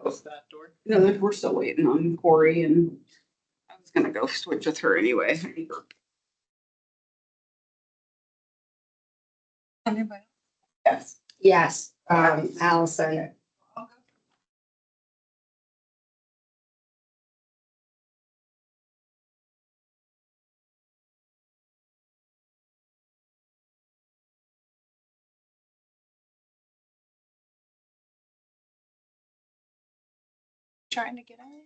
Close that door. No, we're still waiting on Corey, and I was gonna go switch with her anyway. Anybody? Yes. Yes, Allison. Trying to get in.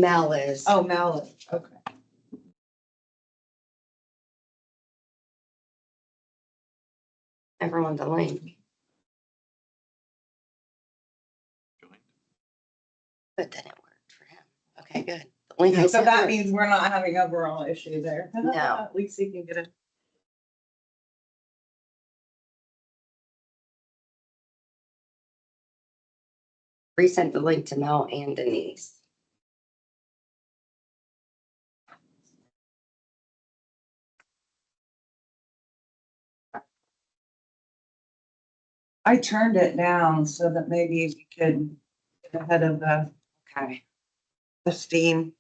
Mel is. Oh, Mel. Okay. Everyone the link. But then it worked for him. Okay, good. The link I So sent that her- means we're not having overall issue there. No. At least he can get it. resent the link to Mel and Denise. I turned it down so that maybe we could get ahead of Okay. the steam.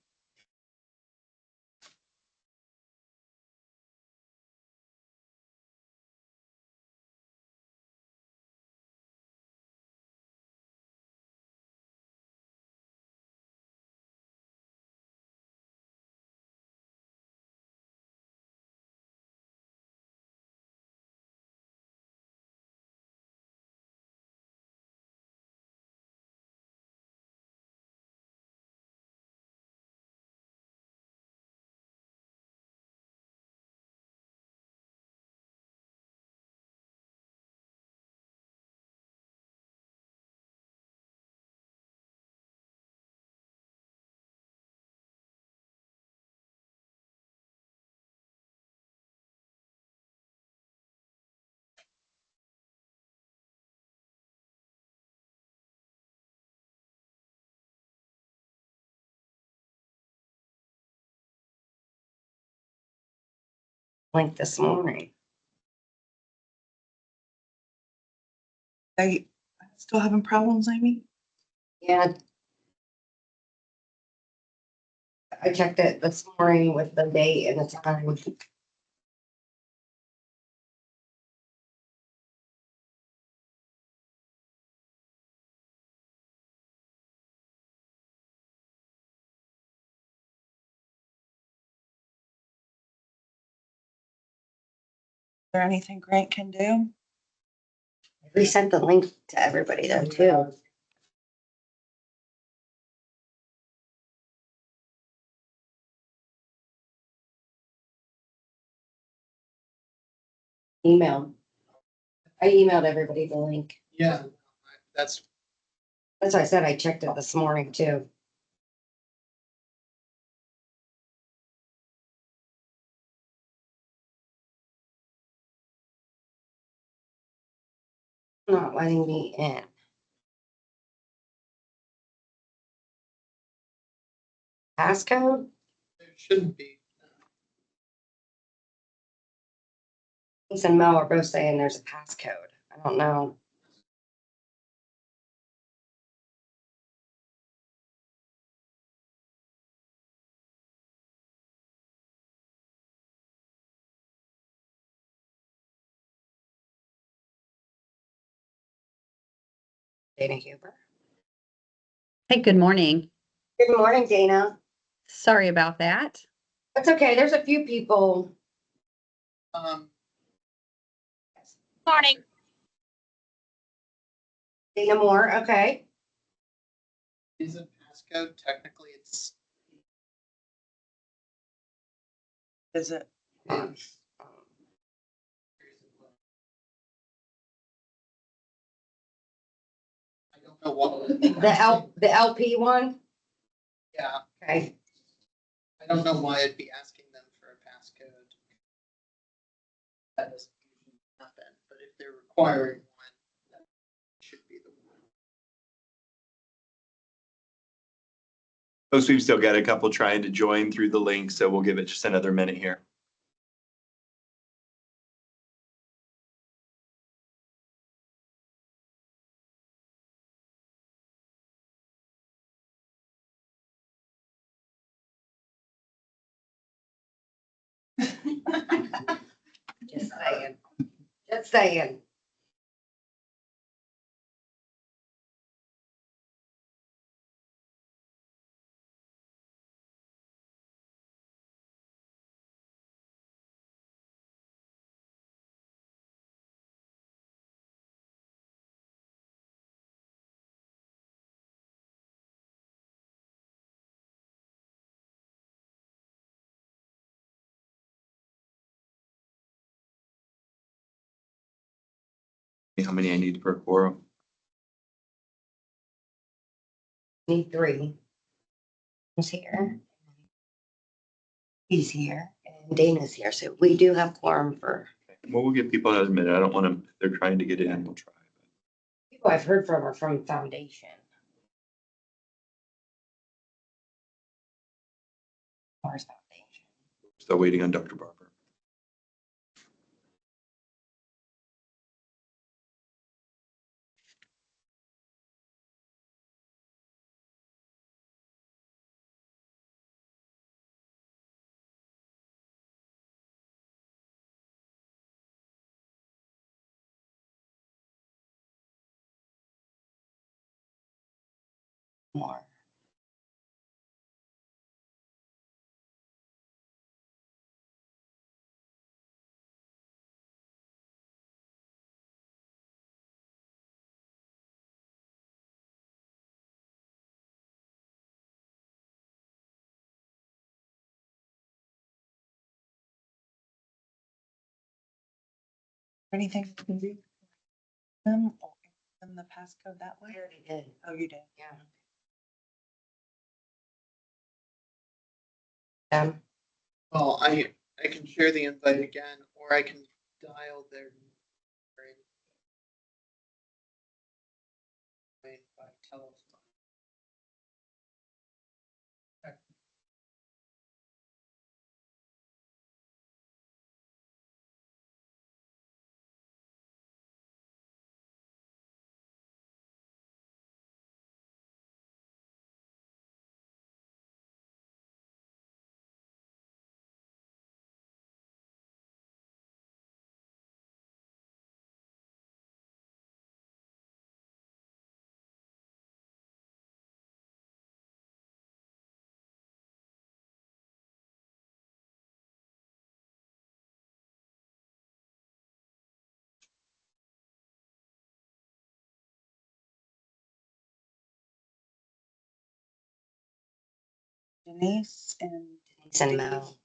Link this morning. They still having problems, Amy? Yeah. I checked it this morning with the date and the time. Is there anything Grant can do? Resent the link to everybody though too. Email. I emailed everybody the link. Yeah, that's, That's why I said I checked it this morning too. Not letting me in. Passcode? it shouldn't be. Denise and Mel are both saying there's a passcode. I don't know. Dana Huber. Hey, good morning. Good morning, Dana. Sorry about that. That's okay. There's a few people. Morning. Dana Moore, okay. Isn't passcode technically it's, Is it? I don't know what. The LP one? Yeah, Okay. I don't know why it'd be asking them for a passcode. That doesn't usually happen, but if they're requiring one, that should be the one. Folks, we've still got a couple trying to join through the link, so we'll give it just another minute here. saying. How many I need per quorum? Need 3. He's here. He's here. And Dana's here. So we do have quorum for Well, we'll give people another minute. I don't want them, they're trying to get in, we'll try. people I've heard from are from Foundation. Mars Foundation. Still waiting on Dr. Barber. More. Anything you can do? Them or in the passcode that I way? already did. Oh, you did? Yeah. Well, I can share the invite again, or I can dial their number in by telephone. Denise and. Denise and Mel.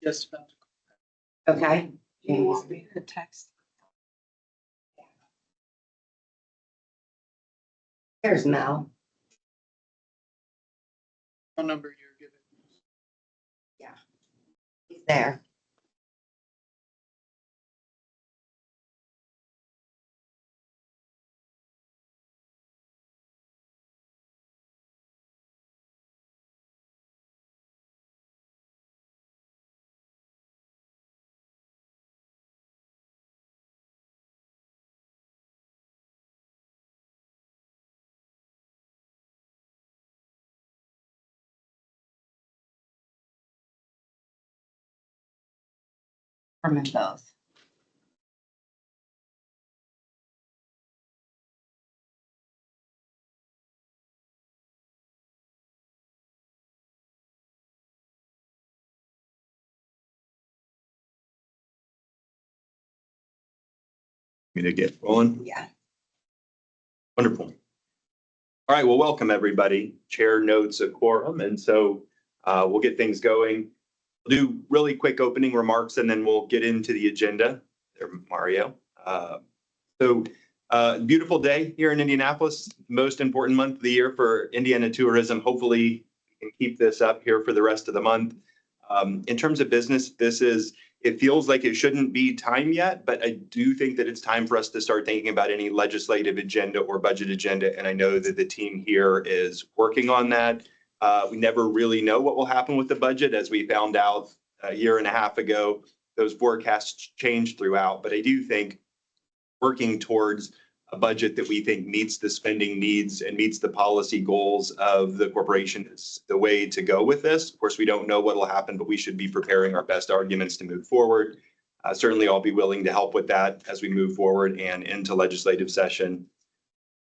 Just about to. Okay. Do you want me to text? Here's Mel. Phone number you're giving. Yeah. He's there. From them both. Me to get rolling. Yeah. Wonderful. All right, well, welcome, everybody. Chair notes a quorum, and so we'll get things going. We'll do really quick opening remarks, and then we'll get into the agenda. There, Mario. Beautiful day here in Indianapolis, most important month of the year for Indiana tourism. Hopefully, we can keep this up here for the rest of the month. In terms of business, it feels like it shouldn't be time yet, but I do think that it's time for us to start thinking about any legislative agenda or budget agenda. And I know that the team here is working on that. We never really know what will happen with the budget, as we found out a year and a half ago. Those forecasts change throughout, but I do think working towards a budget that we think meets the spending needs and meets the policy goals of the corporation is the way to go with this. Of course, we don't know what will happen, but we should be preparing our best arguments to move forward. Certainly, I'll be willing to help with that as we move forward and into legislative session.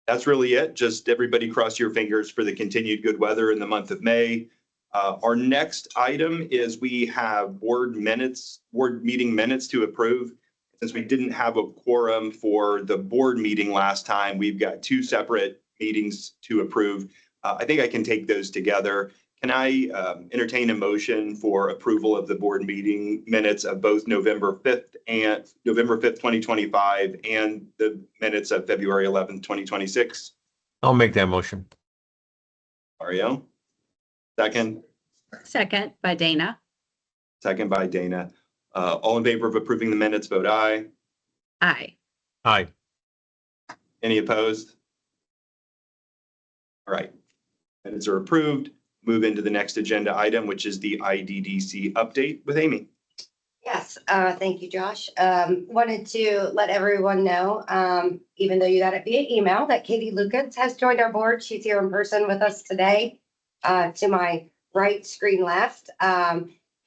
That's really it. Just everybody cross your fingers for the continued good weather in the month of May. Our next item is we have board meeting minutes to approve. Since we didn't have a quorum for the board meeting last time, we've got two separate meetings to approve. I think I can take those together. Can I entertain a motion for approval of the board meeting minutes of both November 5th, 2025, and the minutes of February 11th, 2026? I'll make that motion. Mario? Second? Second by Dana. Second by Dana. All in favor of approving the minutes, vote aye. Aye. Aye. Any opposed? All right. Minutes are approved. Move into the next agenda item, which is the IDDC update with Amy. Yes, thank you, Josh. Wanted to let everyone know, even though you got it via email, that Katie Lucas has joined our board. She's here in person with us today, to my right, screen left.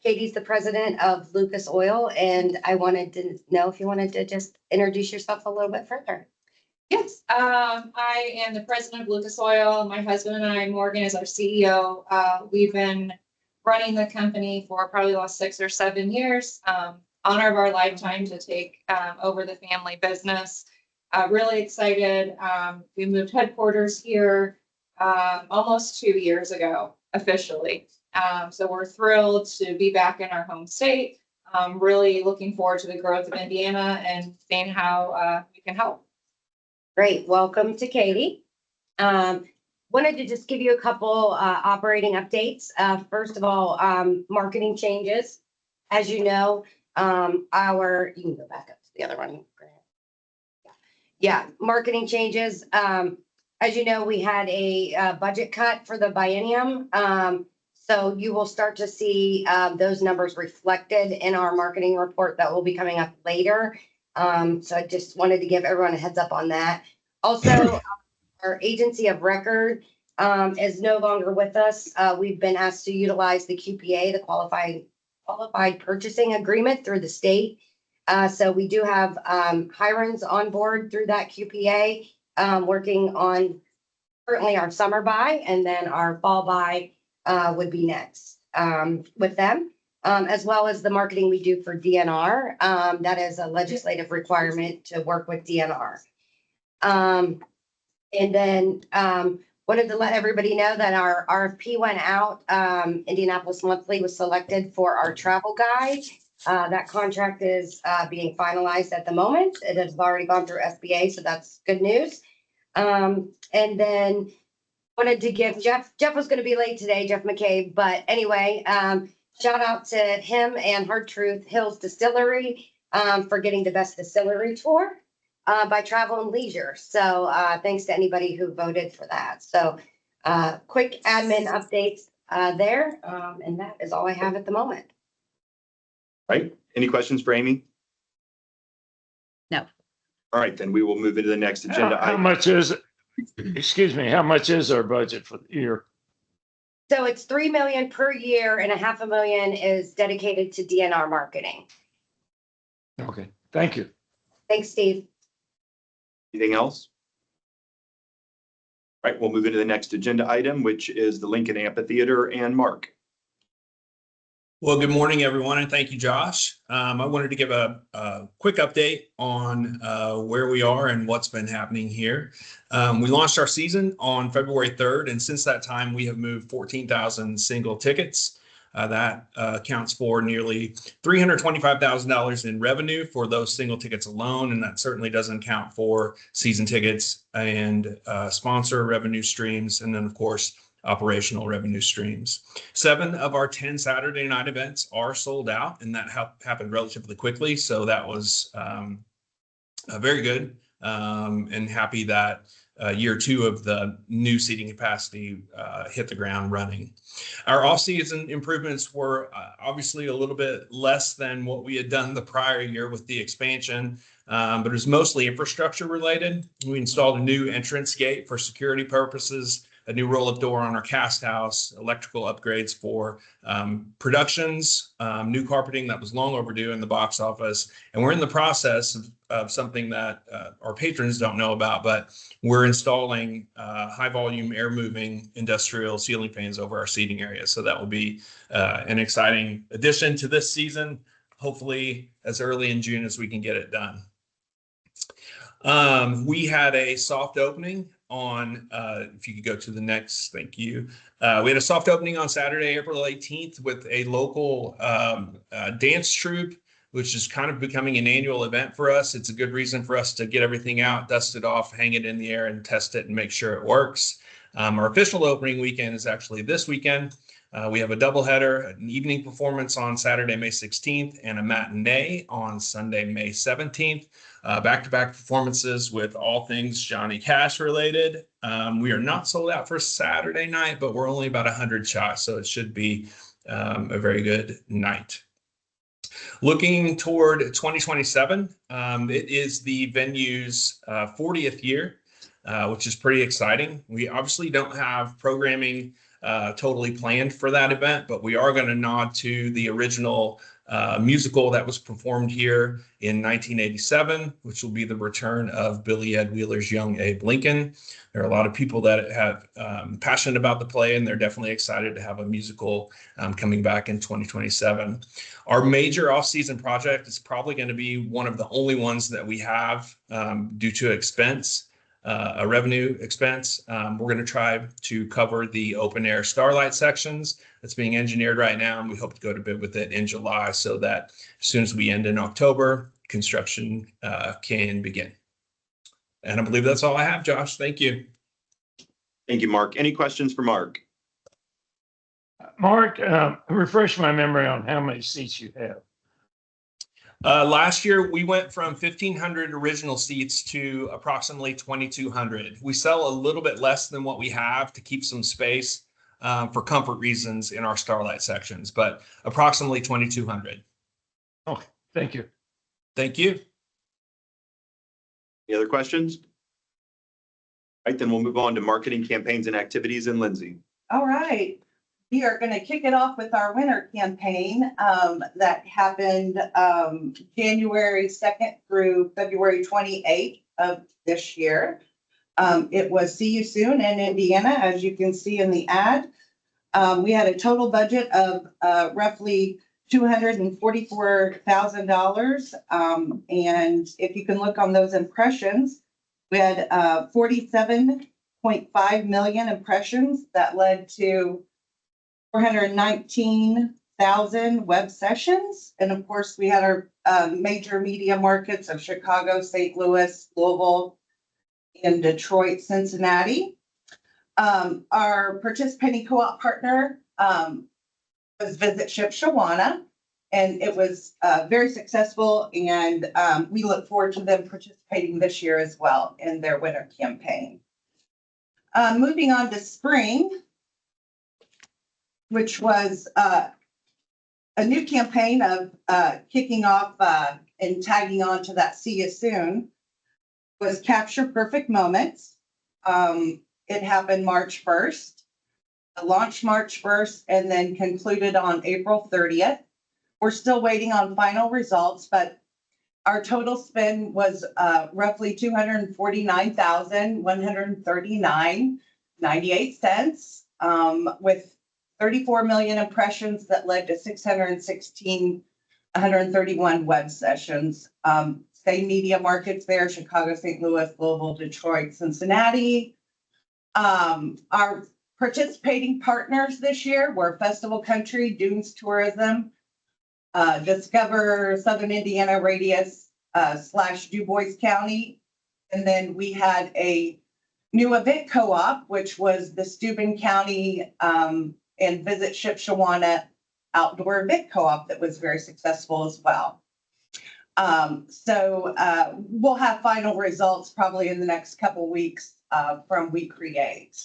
Katie's the president of Lucas Oil, and I wanted to know if you wanted to just introduce yourself a little bit further. Yes, I am the president of Lucas Oil. My husband and I, Morgan, is our CEO. We've been running the company for probably the last 6 or 7 years. Honor of our lifetime to take over the family business. Really excited. We moved headquarters here almost 2 years ago, officially. So we're thrilled to be back in our home state. Really looking forward to the growth of Indiana and seeing how we can help. Great, welcome to Katie. Wanted to just give you a couple operating updates. First of all, marketing changes. As you know, you can go back up to the other one. Yeah, marketing changes. As you know, we had a budget cut for the biennium. So you will start to see those numbers reflected in our marketing report that will be coming up later. So I just wanted to give everyone a heads up on that. Also, our agency of record is no longer with us. We've been asked to utilize the QPA, the qualified purchasing agreement through the state. So we do have Hirons on board through that QPA, working on currently our summer buy, and then our fall buy would be next with them, as well as the marketing we do for DNR. That is a legislative requirement to work with DNR. And then wanted to let everybody know that our RFP went out. Indianapolis Monthly was selected for our travel guide. That contract is being finalized at the moment. It has already gone through SBA, so that's good news. And then wanted to give Jeff was going to be late today, Jeff McCabe, but anyway, shout out to him and Hard Truth Hills Distillery for getting the best distillery tour by Travel and Leisure. So thanks to anybody who voted for that. So quick admin updates there, and that is all I have at the moment. Right? Any questions for Amy? No. All right, then we will move into the next agenda How item. much is, excuse me, how much is our budget for the year? So it's $3 million per year, and $500,000 is dedicated to DNR marketing. Okay, thank you. Thanks, Steve. Anything else? All right, we'll move into the next agenda item, which is the Lincoln Amphitheater, and Mark. Well, good morning, everyone, and thank you, Josh. I wanted to give a quick update on where we are and what's been happening here. We launched our season on February 3rd, and since that time, we have moved 14,000 single tickets. That accounts for nearly $325,000 in revenue for those single tickets alone, and that certainly doesn't count for season tickets and sponsor revenue streams, and then, of course, operational revenue streams. 7 of our 10 Saturday night events are sold out, and that happened relatively quickly. So that was very good, and happy that year 2 of the new seating capacity hit the ground running. Our off-season improvements were obviously a little bit less than what we had done the prior year with the expansion, but it was mostly infrastructure related. We installed a new entrance gate for security purposes, a new roll-up door on our cast house, electrical upgrades for productions, new carpeting that was long overdue in the box office. And we're in the process of something that our patrons don't know about, but we're installing high volume air moving industrial ceiling fans over our seating area. So that will be an exciting addition to this season, hopefully as early in June as we can get it done. We had a soft opening on, if you could go to the next, thank you. We had a soft opening on Saturday, April 18th with a local dance troupe, which is kind of becoming an annual event for us. It's a good reason for us to get everything out, dust it off, hang it in the air and test it and make sure it works. Our official opening weekend is actually this weekend. We have a doubleheader, an evening performance on Saturday, May 16th, and a matinee on Sunday, May 17th. Back-to-back performances with all things Johnny Cash related. We are not sold out for Saturday night, but we're only about 100 shy, so it should be a very good night. Looking toward 2027, it is the venue's 40th year, which is pretty exciting. We obviously don't have programming totally planned for that event, but we are going to nod to the original musical that was performed here in 1987, which will be the return of Billy Ed Wheeler's Young Abe Lincoln. There are a lot of people that have passionate about the play, and they're definitely excited to have a musical coming back in 2027. Our major off-season project is probably going to be one of the only ones that we have due to expense. A revenue expense. We're going to try to cover the open air starlight sections that's being engineered right now, and we hope to go to bid with it in July so that as soon as we end in October, construction can begin. And I believe that's all I have, Josh. Thank you. Thank you, Mark. Any questions for Mark? Mark, refresh my memory on how many seats you have. Last year, we went from 1,500 original seats to approximately 2,200. We sell a little bit less than what we have to keep some space for comfort reasons in our starlight sections, but approximately 2,200. Okay, thank you. Thank you. Any other questions? All right, then we'll move on to marketing campaigns and activities, and Lindsay. All right. We are going to kick it off with our winter campaign that happened January 2nd through February 28th of this year. It was See You Soon in Indiana, as you can see in the ad. We had a total budget of roughly $244,000. And if you can look on those impressions, we had 47.5 million impressions that led to 419,000 web sessions. And of course, we had our major media markets of Chicago, St. Louis, Louisville, and Detroit, Cincinnati. Our participating co-op partner was Visit Ship Shawana, and it was very successful. And we look forward to them participating this year as well in their winter campaign. Moving on to spring, which was a new campaign of kicking off and tagging on to that See You Soon, was Capture Perfect Moments. It happened March 1st, launched March 1st, and then concluded on April 30th. We're still waiting on final results, but our total spend was roughly $249,139.98, with 34 million impressions that led to 131 web sessions. Same media markets there: Chicago, St. Louis, Louisville, Detroit, Cincinnati. Our participating partners this year were Festival Country, Dunes Tourism, Discover Southern Indiana Radius / Du Bois County. And then we had a new event co-op, which was the Steuben County and Visit Shipshewana outdoor event co-op that was very successful as well. We'll have final results probably in the next couple weeks from We Create.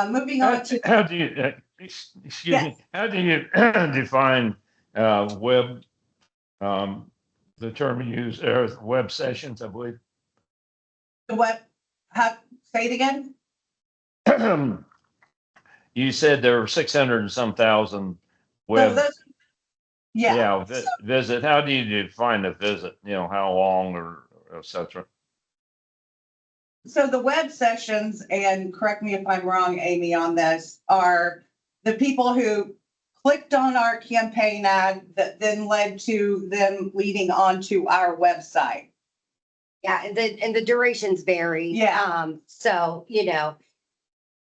Moving on to. How do you, excuse me, how do you define web, the term you use there is web sessions, I believe? What, say it again? You said there were 600 and some thousand So web. those, yeah. Visit. How do you define a visit? You know, how long or et cetera? So the web sessions, and correct me if I'm wrong, Amy, on this, are the people who clicked on our campaign ad that then led to them leading on to our website. Yeah, and the durations vary. Yeah. So, you know,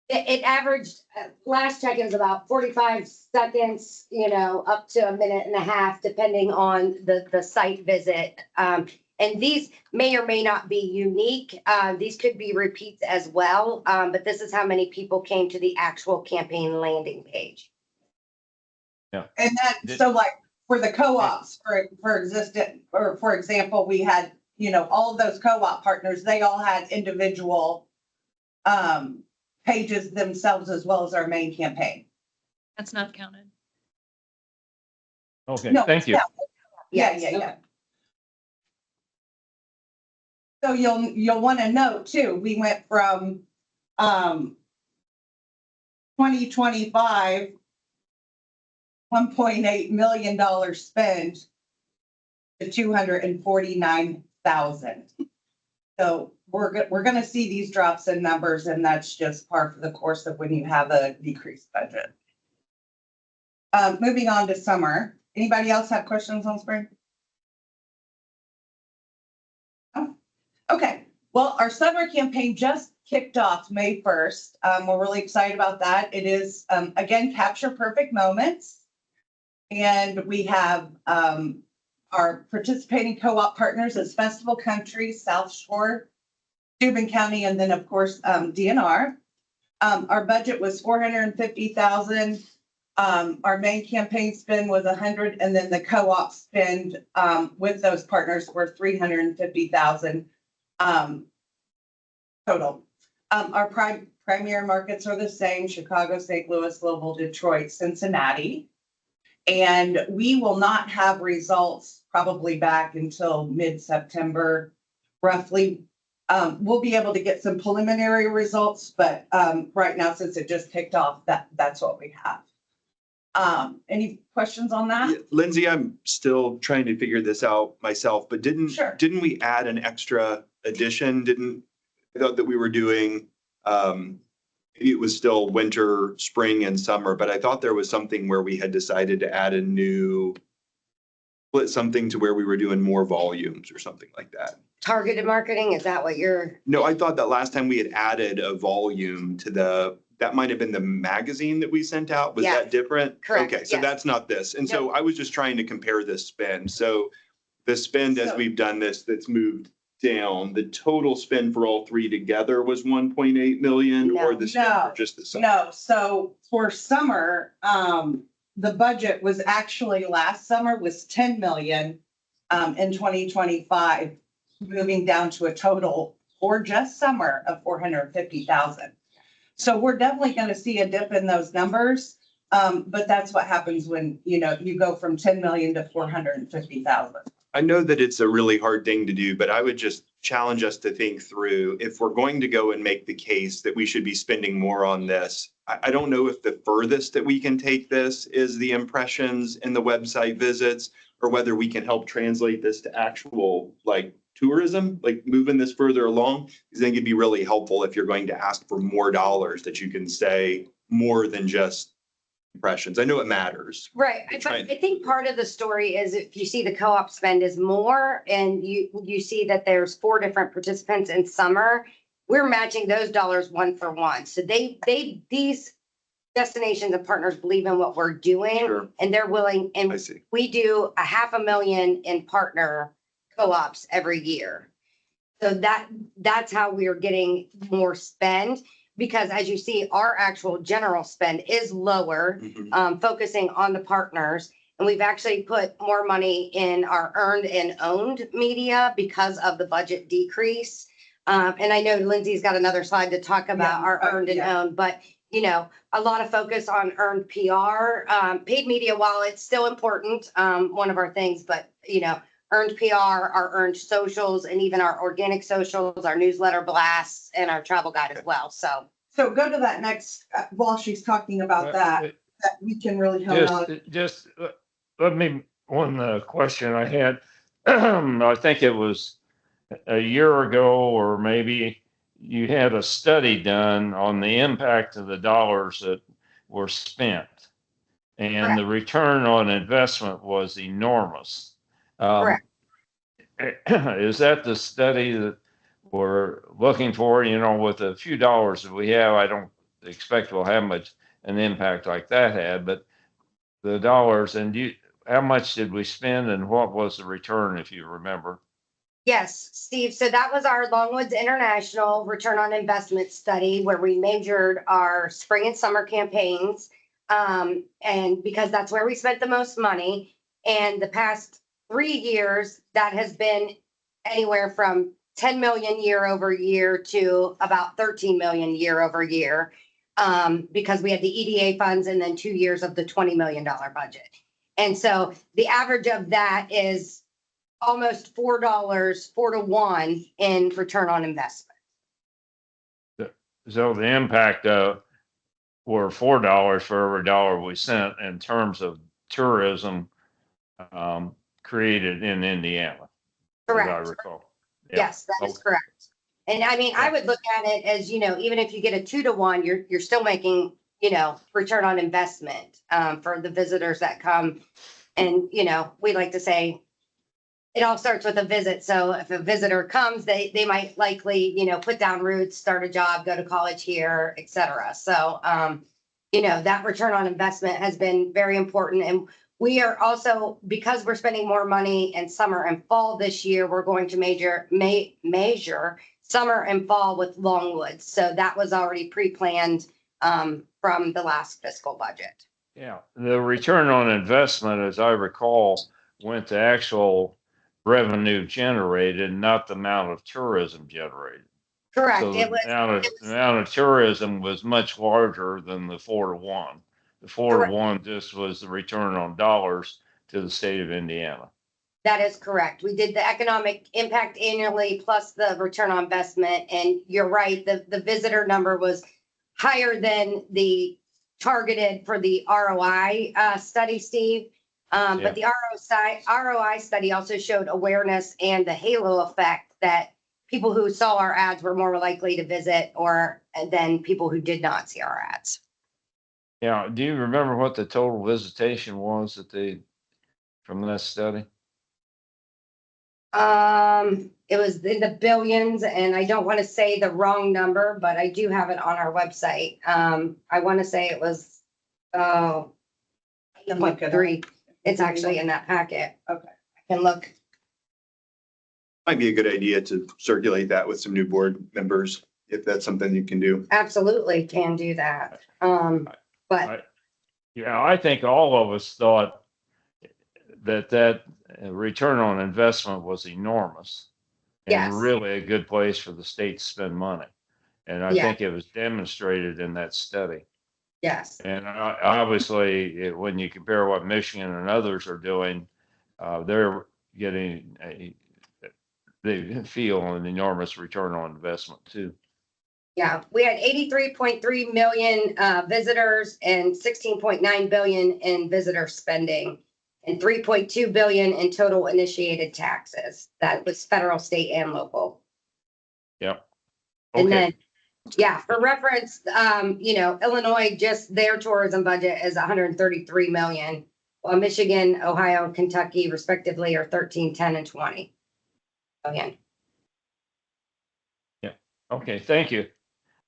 it averaged, last check it was about 45 seconds, you know, up to a minute and a half, depending on the site visit. And these may or may not be unique. These could be repeats as well. But this is how many people came to the actual campaign landing page. And that, so like for the co-ops, for example, we had, you know, all of those co-op partners, they all had individual pages themselves as well as our main campaign. That's not counted. Okay, No, thank you. Yeah. So you'll want to note too, we went from 2025, $1.8 million spend to 249,000. So we're going to see these drops in numbers, and that's just part of the course of when you have a decreased budget. Moving on to summer. Anybody else have questions on spring? Oh, okay. Well, our summer campaign just kicked off May 1st. We're really excited about that. It is, again, Capture Perfect Moments. And we have our participating co-op partners as Festival Country, South Shore, Steuben County, and then of course DNR. Our budget was 450,000. Our main campaign spend was 100, and then the co-op spend with those partners were 350,000 total. Our primary markets are the same: Chicago, St. Louis, Louisville, Detroit, Cincinnati. And we will not have results probably back until mid-September, roughly. We'll be able to get some preliminary results, but right now, since it just kicked off, that's what we have. Any questions on that? Yeah, Lindsay, I'm still trying to figure this out myself, but Sure. didn't we add an extra addition? I thought that we were doing, maybe it was still winter, spring and summer, but I thought there was something where we had decided to add split something to where we were doing more volumes or something like that. Targeted marketing, is that what you're? No, I thought that last time we had added a volume to that might have been the magazine that we sent out. Was Yeah. that different? Correct, Okay, so yes. that's not this. And so I was just trying to compare this spend. So the spend as we've done this, that's moved down, the total spend for all three together was 1.8 million, or the spend for just the summer? No, so for summer, the budget was actually last summer was 10 million in 2025, moving down to a total for just summer of 450,000. So we're definitely going to see a dip in those numbers. But that's what happens when, you know, you go from 10 million to 450,000. I know that it's a really hard thing to do, but I would just challenge us to think through, if we're going to go and make the case that we should be spending more on this. I don't know if the furthest that we can take this is the impressions and the website visits, or whether we can help translate this to actual like tourism, like moving this further along. Because I think it'd be really helpful if you're going to ask for more dollars, that you can say more than just impressions. I know it matters. Right, but I think part of the story is if you see the co-op spend is more, and you see that there's 4 different participants in summer, we're matching those dollars 1 for 1. So these destinations and partners believe in what we're doing. Sure. And they're willing, I and see. we do $500,000 in partner co-ops every year. So that's how we are getting more spend, because as you see, our actual general spend is lower, focusing on the partners. And we've actually put more money in our earned and owned media because of the budget decrease. And I know Lindsay's got another slide to talk about Yeah, our earned and yeah. owned, but a lot of focus on earned PR, paid media, while it's still important, one of our things, but earned PR, our earned socials, and even our organic socials, our newsletter blasts, and our travel guide as well. So go to that next, while she's talking about that we can really hone on. Just let me, one question I had, I think it was a year ago, or maybe you had a study done on the impact of the dollars that were spent. And the return on investment was enormous. Correct. Is that the study that we're looking for? With a few dollars that we have, I don't expect we'll have much an impact like that had, but the dollars, and how much did we spend and what was the return, if you remember? Yes, Steve. So that was our Longwoods International Return on Investment Study, where we measured our spring and summer campaigns. And because that's where we spent the most money. And the past 3 years, that has been anywhere from 10 million year over year to about 13 million year over year. Because we had the EDA funds and then 2 years of the $20 million budget. And so the average of that is almost $4, 4 to 1 in return on investment. So the impact were $4 for every dollar we sent in terms of tourism created in Indiana. Correct. As I recall. Yeah. Yes, that is correct. And I mean, I would look at it as, even if you get a 2 to 1, you're still making, return on investment for the visitors that come. And, we like to say it all starts with a visit. So if a visitor comes, they might likely, put down roots, start a job, go to college here, et cetera. So, that return on investment has been very important. And we are also, because we're spending more money in summer and fall this year, we're going to measure summer and fall with Longwoods. So that was already pre-planned from the last fiscal budget. Yeah, the return on investment, as I recall, went to actual revenue generated, not the amount of tourism generated. Correct. So the amount of tourism was much larger than the 4 to 1. The 4 to 1 just was the return on dollars to the state of Indiana. That is correct. We did the economic impact annually plus the return on investment. And you're right, the visitor number was higher than the targeted for the ROI study, Steve. But the ROI study also showed awareness and the halo effect that people who saw our ads were more likely to visit than people who did not see our ads. Yeah. Do you remember what the total visitation was from that study? It was in the billions, and I don't want to say the wrong number, but I do have it on our website. I want to say it was, 3. It's actually in that packet. Okay. I can look. Might be a good idea to circulate that with some new board members, if that's something you can do. Absolutely can do that. But Yeah, I think all of us thought that return on investment was enormous. Yes. And really a good place for the state to spend money. And I think it was demonstrated in that study. yes, And obviously, when you compare what Michigan and others are doing, they're getting they feel an enormous return on investment too. yeah, we had 83.3 million visitors and 16.9 billion in visitor spending and 3.2 billion in total initiated taxes. That was federal, state, and local. Yep. And Okay. then, yeah, for reference, Illinois, just their tourism budget is 133 million, while Michigan, Ohio, and Kentucky respectively are 13, 10, and 20 million. Okay. Thank you.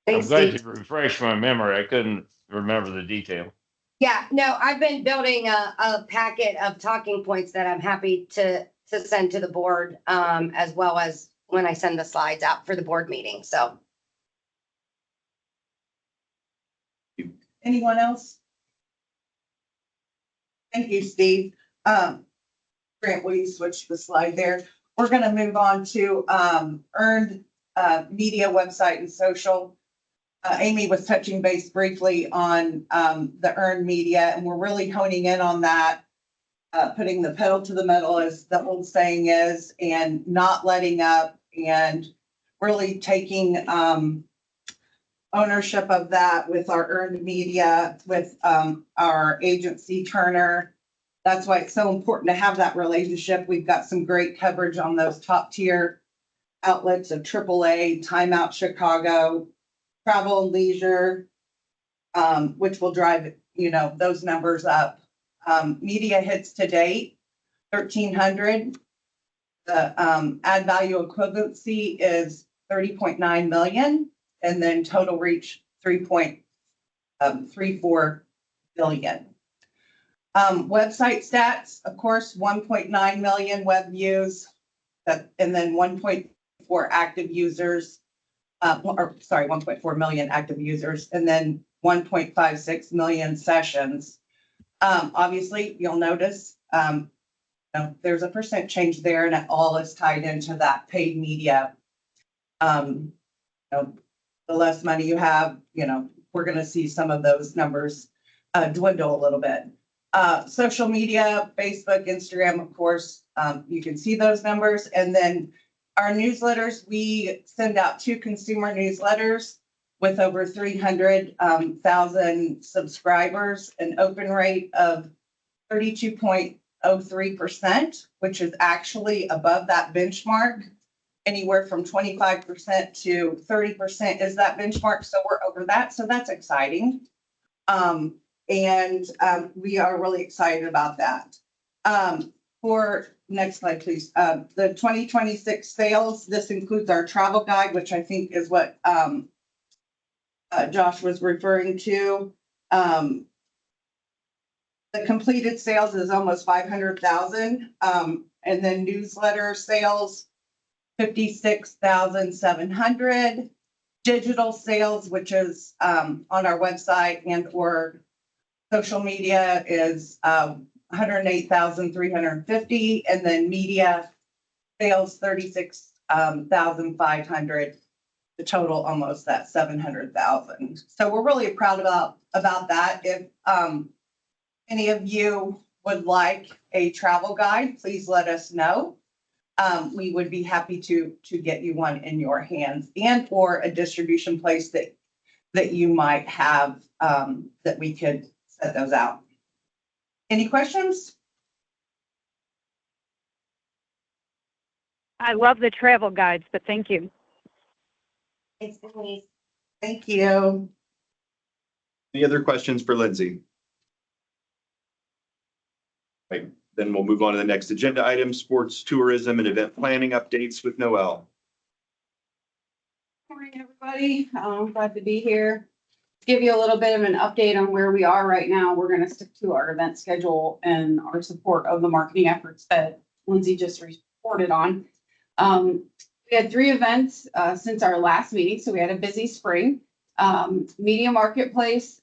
Thanks, I'm glad Steve. you refreshed my memory. I couldn't remember the detail. Yeah, no, I've been building a packet of talking points that I'm happy to send to the board, as well as when I send the slides out for the board meeting. So Anyone else? Thank you, Steve. Grant, will you switch the slide there? We're gonna move on to earned media website and social. Amy was touching base briefly on the earned media, and we're really honing in on that. Putting the pedal to the metal, as the old saying is, and not letting up, and really taking ownership of that with our earned media, with our agency Turner. That's why it's so important to have that relationship. We've got some great coverage on those top tier outlets of AAA, Time Out Chicago, Travel and Leisure, which will drive, those numbers up. Media hits to date, 1,300. The ad value equivalency is 30.9 million, and then total reach 3.34 billion. Website stats, of course, 1.9 million web views, and then 1.4 active users, 1.4 million active users, and then 1.56 million sessions. Obviously, you'll notice there's a percent change there, and it all is tied into that paid media. The less money you have, we're going to see some of those numbers dwindle a little bit. Social media, Facebook, Instagram, of course, you can see those numbers. And then our newsletters, we send out 2 consumer newsletters with over 300,000 subscribers, an open rate of 32.03%, which is actually above that benchmark. Anywhere from 25% to 30% is that benchmark. So we're over that. So that's exciting. And we are really excited about that. For next slide, please. The 2026 sales, this includes our travel guide, which I think is what Josh was referring to. The completed sales is almost 500,000. And then newsletter sales, 56,700. Digital sales, which is on our website and or social media, is 108,350, and then media sales 36,500. The total almost that 700,000. So we're really proud about that. If any of you would like a travel guide, please let us know. We would be happy to get you one in your hands, and or a distribution place that you might have that we could set those out. Any questions? I love the travel guides, but thank you. it's Denise. Thank you. Any other questions for Lindsay? Right, then we'll move on to the next agenda item, sports, tourism, and event planning updates with Noel. Morning, everybody. Glad to be here. To give you a little bit of an update on where we are right now, we're going to stick to our event schedule and our support of the marketing efforts that Lindsay just reported on. We had 3 events since our last meeting, so we had a busy spring. Media Marketplace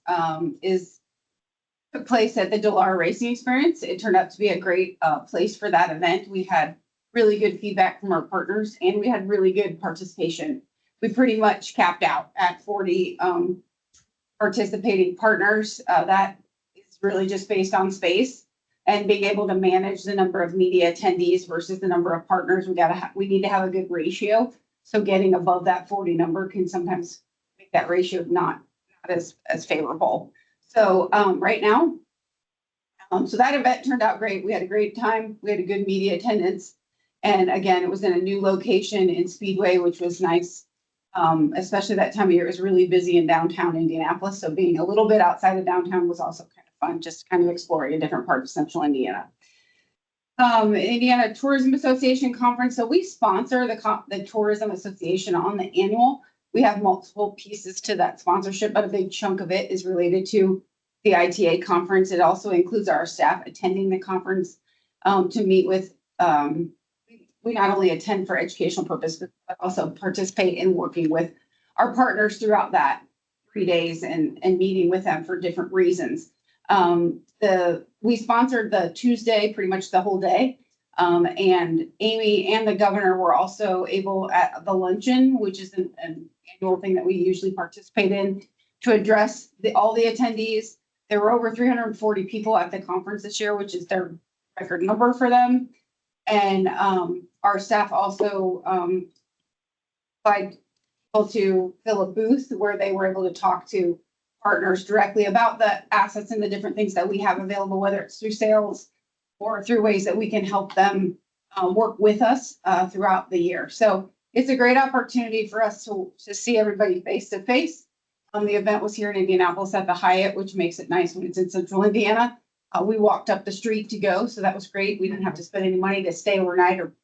took place at the Delar Racing Experience. It turned out to be a great place for that event. We had really good feedback from our partners, and we had really good participation. We pretty much capped out at 40 participating partners. That is really just based on space and being able to manage the number of media attendees versus the number of partners. We need to have a good ratio. So getting above that 40 number can sometimes make that ratio not as favorable. So right now, so that event turned out great. We had a great time. We had a good media attendance. And again, it was in a new location in Speedway, which was nice. Especially that time of year, it was really busy in downtown Indianapolis. So being a little bit outside of downtown was also kind of fun, just kind of exploring a different part of central Indiana. Indiana Tourism Association Conference. So we sponsor the Tourism Association on the annual. We have multiple pieces to that sponsorship, but a big chunk of it is related to the ITA conference. It also includes our staff attending the conference to meet with we not only attend for educational purposes, but also participate in working with our partners throughout that 3 days and meeting with them for different reasons. We sponsored the Tuesday, pretty much the whole day. And Amy and the governor were also able at the luncheon, which is an annual thing that we usually participate in, to address all the attendees. There were over 340 people at the conference this year, which is their record number for them. And our staff also applied people to fill a booth where they were able to talk to partners directly about the assets and the different things that we have available, whether it's through sales or through ways that we can help them work with us throughout the year. So it's a great opportunity for us to see everybody face to face. The event was here in Indianapolis at the Hyatt, which makes it nice when it's in central Indiana. We walked up the street to go, so that was great. We didn't have to spend any money to stay overnight or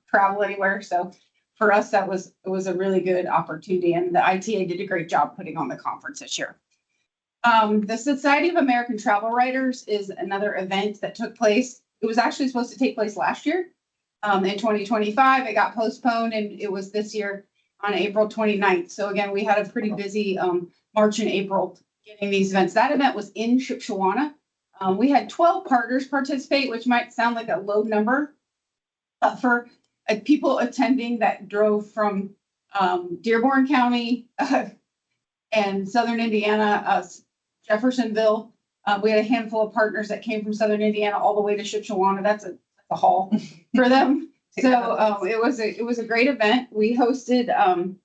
travel anywhere. So for us, it was a really good opportunity, and the ITA did a great job putting on the conference this year. The Society of American Travel Writers is another event that took place. It was actually supposed to take place last year in 2025. It got postponed, and it was this year on April 29th. So again, we had a pretty busy March and April getting these events. That event was in Shipshewana. We had 12 partners participate, which might sound like a low number for people attending that drove from Dearborn County and Southern Indiana, Jeffersonville. We had a handful of partners that came from Southern Indiana all the way to Shipshewana. That's a haul for them. So it was a great event. We hosted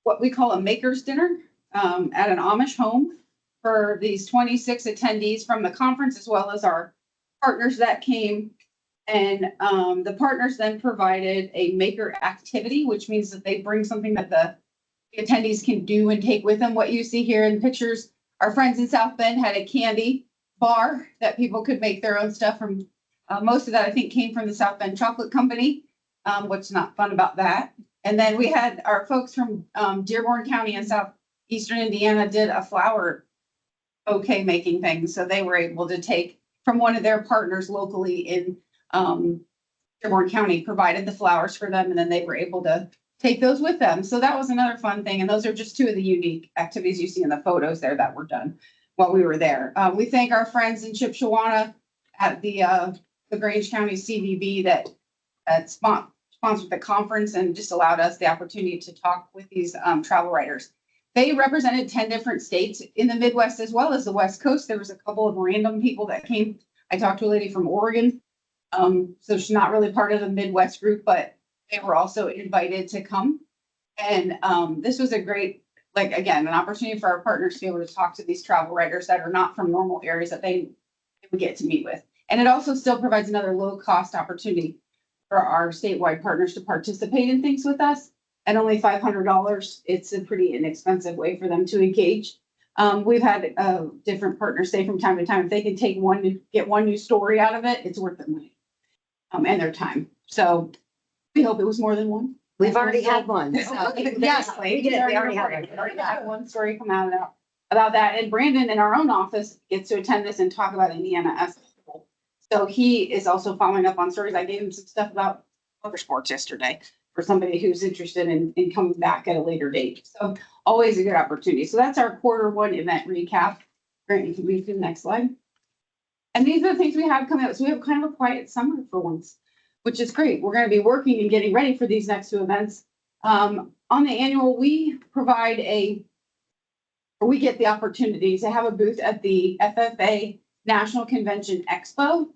what we call a maker's dinner at an Amish home for these 26 attendees from the conference, as well as our partners that came. And the partners then provided a maker activity, which means that they bring something that the attendees can do and take with them. What you see here in pictures, our friends in South Bend had a candy bar that people could make their own stuff from. Most of that, I think, came from the South Bend Chocolate Company. What's not fun about that? And then we had our folks from Dearborn County and Southeastern Indiana did a flower bouquet making thing. So they were able to take from one of their partners locally in Dearborn County, provided the flowers for them, and then they were able to take those with them. So that was another fun thing. And those are just two of the unique activities you see in the photos there that were done while we were there. We thank our friends in Shipshewana at the Grange County CVB that sponsored the conference and just allowed us the opportunity to talk with these travel writers. They represented 10 different states in the Midwest as well as the West Coast. There was a couple of random people that came. I talked to a lady from Oregon. So she's not really part of the Midwest group, but they were also invited to come. And this was a great, an opportunity for our partners to be able to talk to these travel writers that are not from normal areas that they would get to meet with. And it also still provides another low cost opportunity for our statewide partners to participate in things with us at only $500. It's a pretty inexpensive way for them to engage. We've had different partners say from time to time, if they can get one new story out of it, it's worth their money and their time. So we hope it was more than one. We've already had one. So. Yes, we did. We already had it. We already had one story come out about that. And Brandon in our own office gets to attend this and talk about Indiana as a whole. So he is also following up on stories. I gave him some stuff about other sports yesterday for somebody who's interested in coming back at a later date. So always a good opportunity. So that's our Q1 event recap. Grant, you can move to the next slide. And these are the things we have coming up. So we have kind of a quiet summer for once, which is great. We're going to be working and getting ready for these next two events. On the annual, we get the opportunity to have a booth at the FFA National Convention Expo.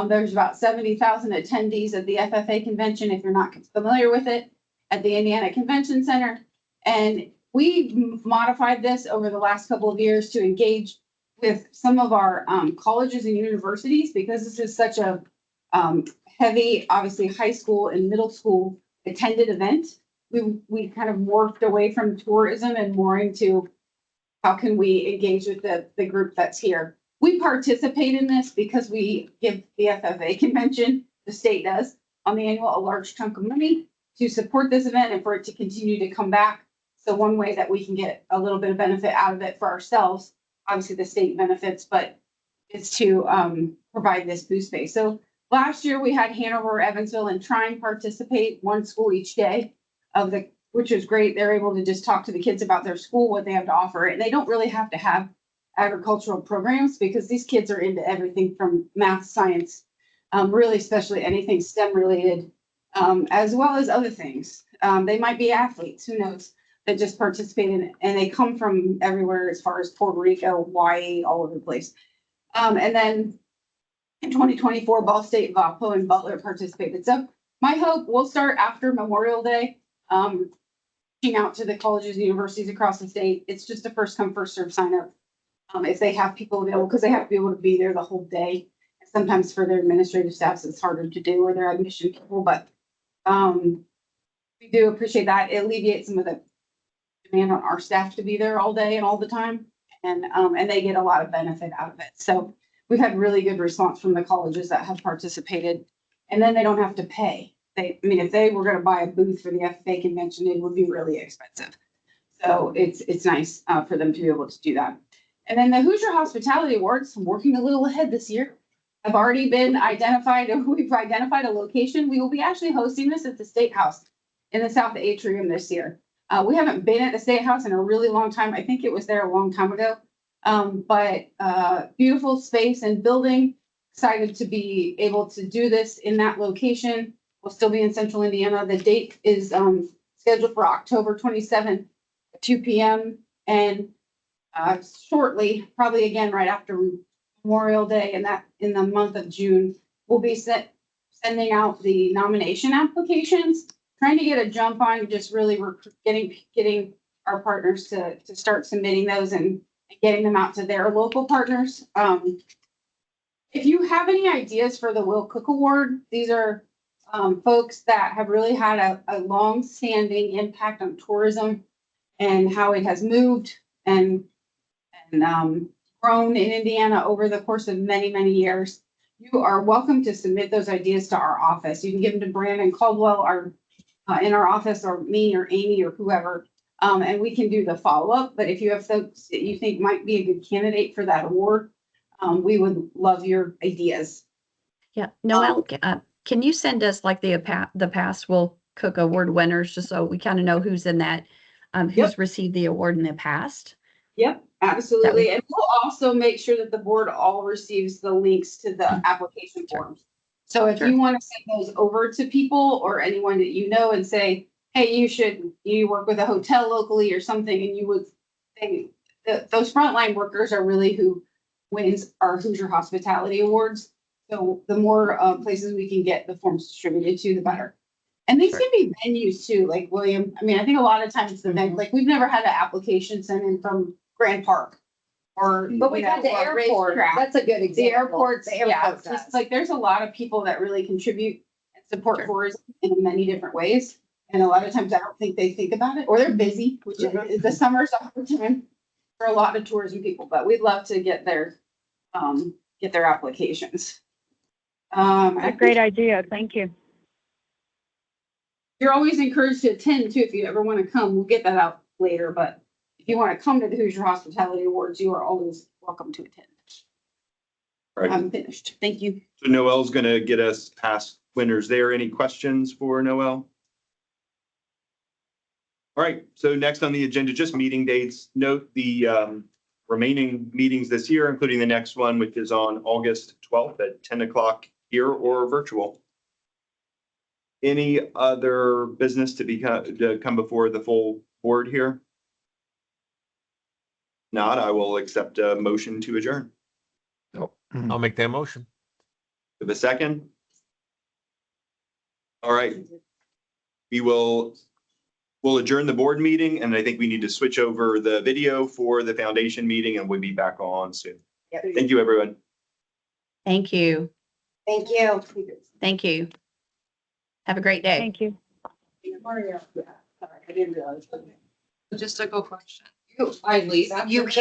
There's about 70,000 attendees at the FFA convention, if you're not familiar with it, at the Indiana Convention Center. And we modified this over the last couple of years to engage with some of our colleges and universities, because this is such a heavy, obviously high school and middle school attended event. We kind of morphed away from tourism and more into how can we engage with the group that's here. We participate in this because we give the FFA convention, the state does, on the annual, a large chunk of money to support this event and for it to continue to come back. So one way that we can get a little bit of benefit out of it for ourselves, obviously the state benefits, but it's to provide this booth space. So Last year, we had Hanover, Evansville, and Trine participate, one school each day which is great. They're able to just talk to the kids about their school, what they have to offer. And they don't really have to have agricultural programs because these kids are into everything from math, science, really especially anything STEM related, as well as other things. They might be athletes, who knows, that just participate in it. And they come from everywhere as far as Puerto Rico, Hawaii, all over the place. And then in 2024, Ball State, Valpo, and Butler participated. So my hope, we'll start after Memorial Day, reaching out to the colleges and universities across the state. It's just a first come, first serve sign up. If they have people available, because they have to be able to be there the whole day. Sometimes for their administrative staffs, it's harder to do, or their admission people, but we do appreciate that. It alleviates some of the demand on our staff to be there all day and all the time. And they get a lot of benefit out of it. So we've had really good response from the colleges that have participated, and then they don't have to pay. If they were going to buy a booth for the FFA convention, it would be really expensive. So it's nice for them to be able to do that. And then the Hoosier Hospitality Awards, I'm working a little ahead this year. I've already been identified, we've identified a location. We will be actually hosting this at the State House in the South Atrium this year. We haven't been at the State House in a really long time. I think it was there a long time ago. But beautiful space and building. Excited to be able to do this in that location. We'll still be in Central Indiana. The date is scheduled for October 27th at 2 p.m. And shortly, probably again right after Memorial Day, and that in the month of June, we'll be sending out the nomination applications, trying to get a jump on just really getting our partners to start submitting those and getting them out to their local partners. If you have any ideas for the Will Cook Award, these are folks that have really had a long-standing impact on tourism and how it has moved and grown in Indiana over the course of many, many years. You are welcome to submit those ideas to our office. You can give them to Brandon Caldwell in our office, or me or Amy or whoever, and we can do the follow-up. But if you have folks that you think might be a good candidate for that award, we would love your ideas. Yeah, Noelle, can you send us like the past Will Cook Award winners, just so we kind of know who's in that, who's Yep. received the award in the past? Yep, absolutely. And we'll also make sure that the board all receives the links to the application forms. So if you want to send those over to people or anyone that you know and say, hey, you work with a hotel locally or something, and you would think those frontline workers are really who wins our Hoosier Hospitality Awards. So the more places we can get the forms distributed to, the better. And these can be venues too, like William. I mean, I think a lot of times it's the venue. Like we've never had an application sent in from Grand Park or. But we've had the or airport. racetrack. That's a good example. The airports, The yeah, airport just does. like there's a lot of people that really contribute and support Sure. tourism in many different ways. And a lot of times I don't think they think about it, or they're busy, which is the summer's a hard time for a lot of tourism people, but we'd love to get their applications. A great idea. Thank you. You're always encouraged to attend too, if you ever want to come. We'll get that out later, but if you want to come to the Hoosier Hospitality Awards, you are always welcome to attend. All right. I'm finished. Thank you. So Noelle's going to get us past winners there. Any questions for Noelle? All right, so next on the agenda, just meeting dates. Note the remaining meetings this year, including the next one, which is on August 12th at 10 o'clock here or virtual. Any other business to come before the full board here? Not, I will accept a motion to adjourn. I'll make that motion. With a second? All right. We'll adjourn the board meeting, and I think we need to switch over the video for the foundation meeting, and we'll be back on soon. Yep. Thank you, everyone. Thank you. Thank you. Thank you. Have a great day. Thank you. I didn't realize. Logistical question. I leave. You can't